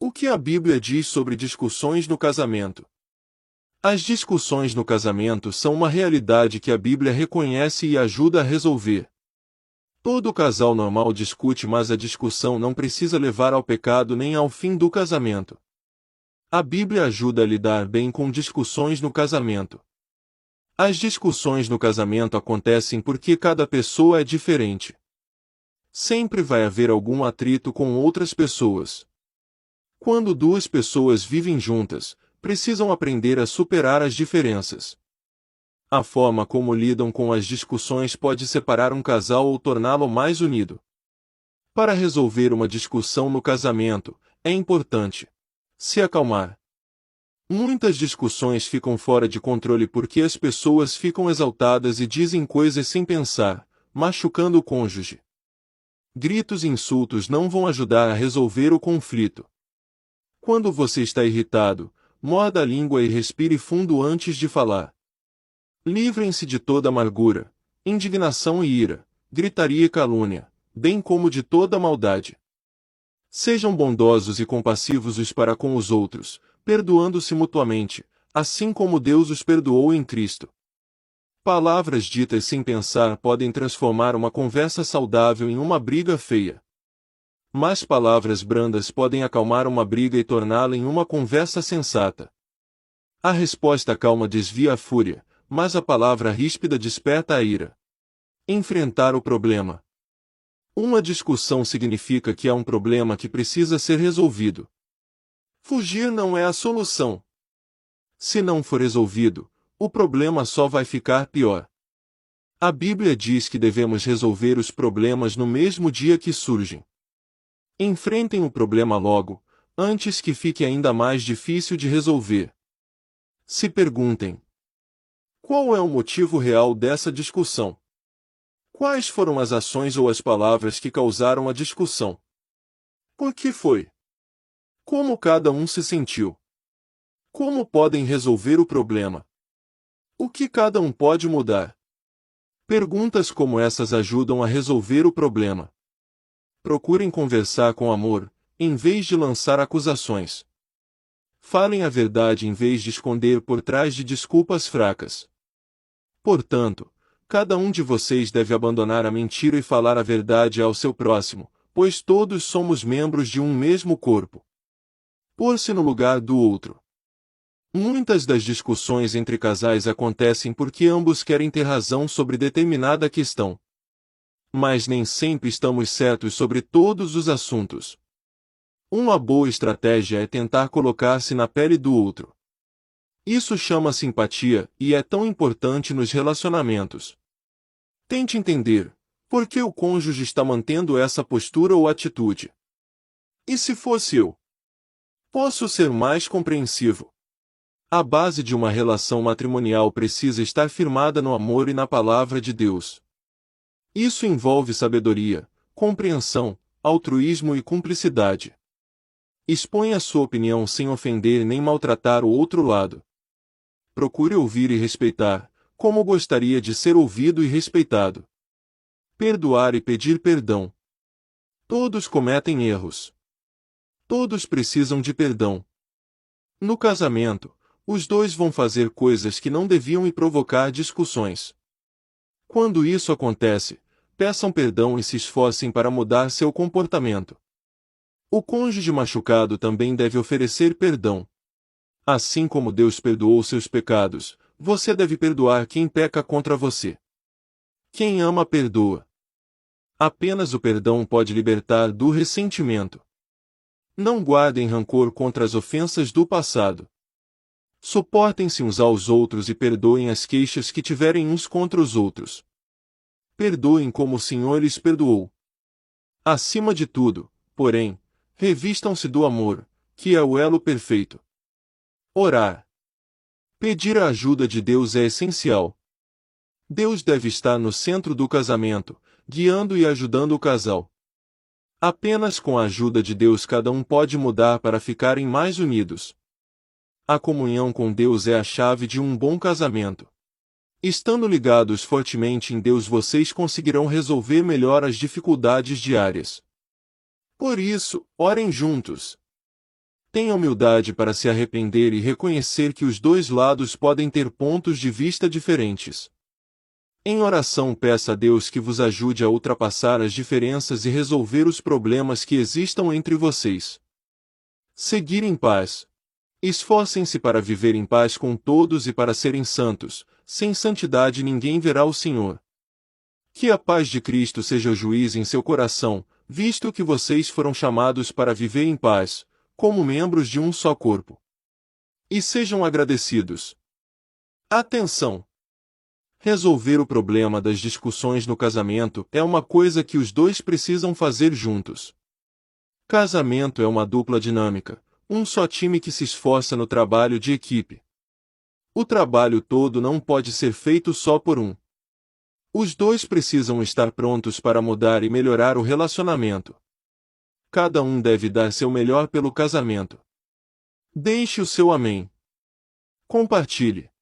O que a Bíblia diz sobre discussões no casamento? As discussões no casamento são uma realidade que a Bíblia reconhece e ajuda a resolver. Todo casal normal discute, mas a discussão não precisa levar ao pecado nem ao fim do casamento. A Bíblia ajuda a lidar bem com discussões no casamento. As discussões no casamento acontecem porque cada pessoa é diferente. Sempre vai haver algum atrito com outras pessoas. Quando duas pessoas vivem juntas, precisam aprender a superar as diferenças. A forma como lidam com as discussões pode separar um casal ou torná-lo mais unido. Para resolver uma discussão no casamento, é importante se acalmar. Muitas discussões ficam fora de controle porque as pessoas ficam exaltadas e dizem coisas sem pensar, machucando o cônjuge. Gritos e insultos não vão ajudar a resolver o conflito. Quando você está irritado, morda a língua e respire fundo antes de falar. Livrem-se de toda amargura, indignação e ira, gritaria e calúnia, bem como de toda maldade. Sejam bondosos e compassivos uns para com os outros, perdoando-se mutuamente, assim como Deus os perdoou em Cristo. Palavras ditas sem pensar podem transformar uma conversa saudável em uma briga feia. Mas palavras brandas podem acalmar uma briga e torná-la em uma conversa sensata. A resposta calma desvia a fúria, mas a palavra ríspida desperta a ira. Enfrentar o problema. Uma discussão significa que há um problema que precisa ser resolvido. Fugir não é a solução. Se não for resolvido, o problema só vai ficar pior. A Bíblia diz que devemos resolver os problemas no mesmo dia que surgem. Enfrentem o problema logo, antes que fique ainda mais difícil de resolver. Se perguntem: qual é o motivo real dessa discussão? Quais foram as ações ou as palavras que causaram a discussão? Por que foi? Como cada um se sentiu? Como podem resolver o problema? O que cada um pode mudar? Perguntas como essas ajudam a resolver o problema. Procurem conversar com amor, em vez de lançar acusações. Falem a verdade em vez de esconder por trás de desculpas fracas. Portanto, cada um de vocês deve abandonar a mentira e falar a verdade ao seu próximo, pois todos somos membros de um mesmo corpo. Pôr-se no lugar do outro. Muitas das discussões entre casais acontecem porque ambos querem ter razão sobre determinada questão. Mas nem sempre estamos certos sobre todos os assuntos. Uma boa estratégia é tentar colocar-se na pele do outro. Isso chama simpatia e é tão importante nos relacionamentos. Tente entender por que o cônjuge está mantendo essa postura ou atitude. E se fosse eu? Posso ser mais compreensivo. A base de uma relação matrimonial precisa estar firmada no amor e na palavra de Deus. Isso envolve sabedoria, compreensão, altruísmo e cumplicidade. Exponha sua opinião sem ofender nem maltratar o outro lado. Procure ouvir e respeitar, como gostaria de ser ouvido e respeitado. Perdoar e pedir perdão. Todos cometem erros. Todos precisam de perdão. No casamento, os dois vão fazer coisas que não deviam e provocar discussões. Quando isso acontece, peçam perdão e se esforcem para mudar seu comportamento. O cônjuge machucado também deve oferecer perdão. Assim como Deus perdoou seus pecados, você deve perdoar quem peca contra você. Quem ama perdoa. Apenas o perdão pode libertar do ressentimento. Não guardem rancor contra as ofensas do passado. Suportem-se uns aos outros e perdoem as queixas que tiverem uns contra os outros. Perdoem como o Senhor lhes perdoou. Acima de tudo, porém, revistam-se do amor, que é o elo perfeito. Orar. Pedir a ajuda de Deus é essencial. Deus deve estar no centro do casamento, guiando e ajudando o casal. Apenas com a ajuda de Deus cada um pode mudar para ficarem mais unidos. A comunhão com Deus é a chave de um bom casamento. Estando ligados fortemente em Deus, vocês conseguirão resolver melhor as dificuldades diárias. Por isso, orem juntos. Tenha humildade para se arrepender e reconhecer que os dois lados podem ter pontos de vista diferentes. Em oração, peça a Deus que vos ajude a ultrapassar as diferenças e resolver os problemas que existam entre vocês. Seguir em paz. Esforcem-se para viver em paz com todos e para serem santos. Sem santidade ninguém verá o Senhor. Que a paz de Cristo seja o juiz em seu coração, visto que vocês foram chamados para viver em paz, como membros de um só corpo. E sejam agradecidos. Atenção! Resolver o problema das discussões no casamento é uma coisa que os dois precisam fazer juntos. Casamento é uma dupla dinâmica, um só time que se esforça no trabalho de equipe. O trabalho todo não pode ser feito só por um. Os dois precisam estar prontos para mudar e melhorar o relacionamento. Cada um deve dar seu melhor pelo casamento. Deixe o seu amém. Compartilhe.